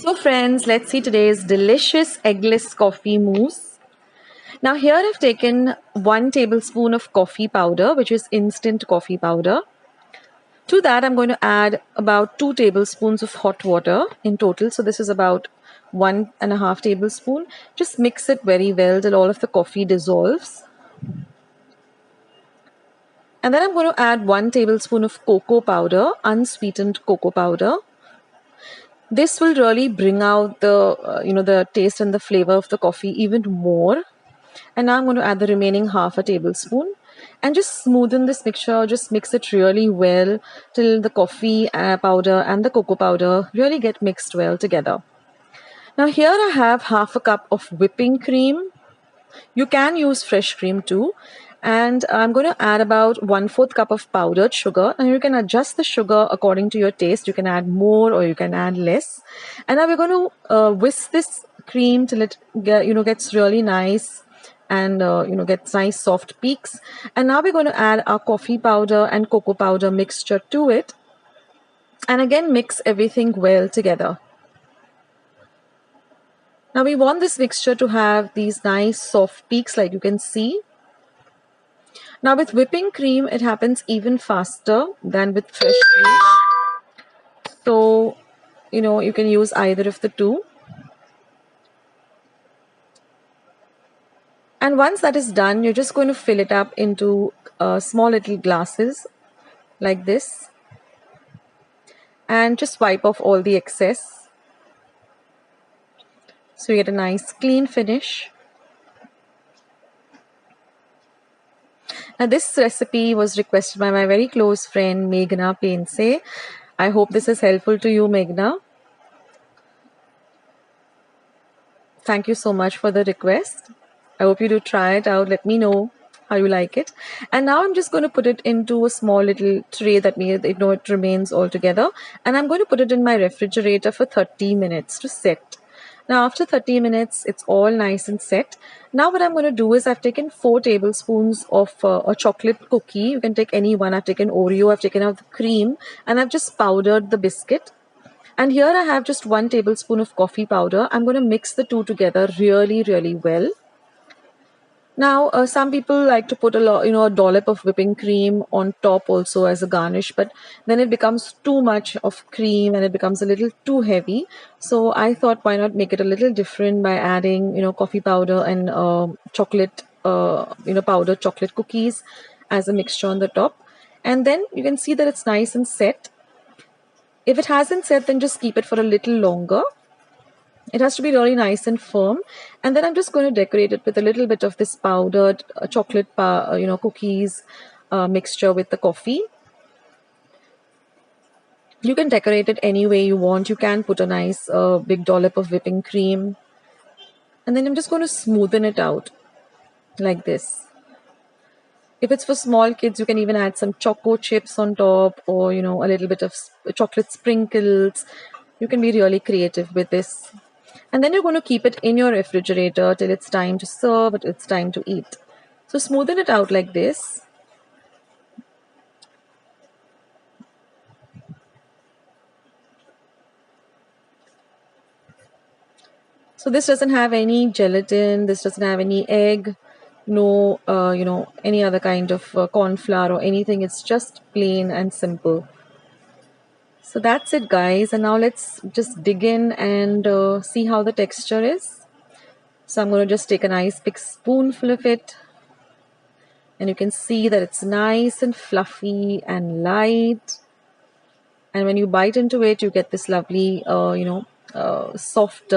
So friends, let's see today's delicious eggless coffee mousse. Now here I've taken 1 tablespoon of coffee powder, which is instant coffee powder. To that I'm going to add about 2 tablespoons of hot water in total. So this is about 1.5 tablespoon. Just mix it very well till all of the coffee dissolves. And then I'm going to add 1 tablespoon of cocoa powder, unsweetened cocoa powder. This will really bring out the taste and the flavor of the coffee even more. And now I'm going to add the remaining half a tablespoon and just smoothen this mixture. Just mix it really well till the coffee powder and the cocoa powder really get mixed well together. Now here I have half a cup of whipping cream. You can use fresh cream too. And I'm going to add about 1/4 cup of powdered sugar, and you can adjust the sugar according to your taste. You can add more or you can add less. And now we're going to whisk this cream till it gets really nice and gets nice soft peaks. And now we're going to add our coffee powder and cocoa powder mixture to it, and again mix everything well together. Now we want this mixture to have these nice soft peaks like you can see. Now with whipping cream, it happens even faster than with fresh cream. So, you can use either of the two. And once that is done, you're just going to fill it up into small little glasses like this. And just wipe off all the excess. So you get a nice clean finish. Now this recipe was requested by my very close friend Meghna Pense. I hope this is helpful to you, Meghna. Thank you so much for the request. I hope you do try it out. Let me know how you like it. And now I'm just going to put it into a small little tray that it remains all together. And I'm going to put it in my refrigerator for 30 minutes to set. Now after 30 minutes, it's all nice and set. Now what I'm going to do is I've taken 4 tablespoons of a chocolate cookie. You can take any one. I've taken Oreo, I've taken out the cream, and I've just powdered the biscuit. And here I have just 1 tablespoon of coffee powder. I'm going to mix the two together really, really well. Now, some people like to put a dollop of whipping cream on top also as a garnish, but then it becomes too much of cream and it becomes a little too heavy. So I thought, why not make it a little different by adding, coffee powder and chocolate, powdered chocolate cookies as a mixture on the top. And then you can see that it's nice and set. If it hasn't set, then just keep it for a little longer. It has to be really nice and firm. And then I'm just going to decorate it with a little bit of this powdered chocolate cookies mixture with the coffee. You can decorate it any way you want. You can put a nice big dollop of whipping cream. And then I'm just going to smoothen it out like this. If it's for small kids, you can even add some choco chips on top, or a little bit of chocolate sprinkles. You can be really creative with this. And then you're going to keep it in your refrigerator till it's time to serve, it's time to eat. So smoothen it out like this. So this doesn't have any gelatin, this doesn't have any egg, no, any other kind of corn flour or anything. It's just plain and simple. So that's it, guys. And now let's just dig in and see how the texture is. So I'm going to just take a nice big spoonful of it. And you can see that it's nice and fluffy and light. And when you bite into it, you get this lovely, soft,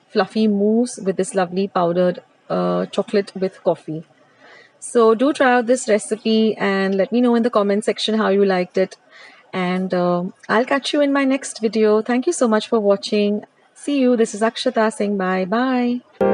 fluffy mousse with this lovely powdered chocolate with coffee. So do try out this recipe and let me know in the comment section how you liked it. And I'll catch you in my next video. Thank you so much for watching. See you. This is Akshata saying bye. Bye.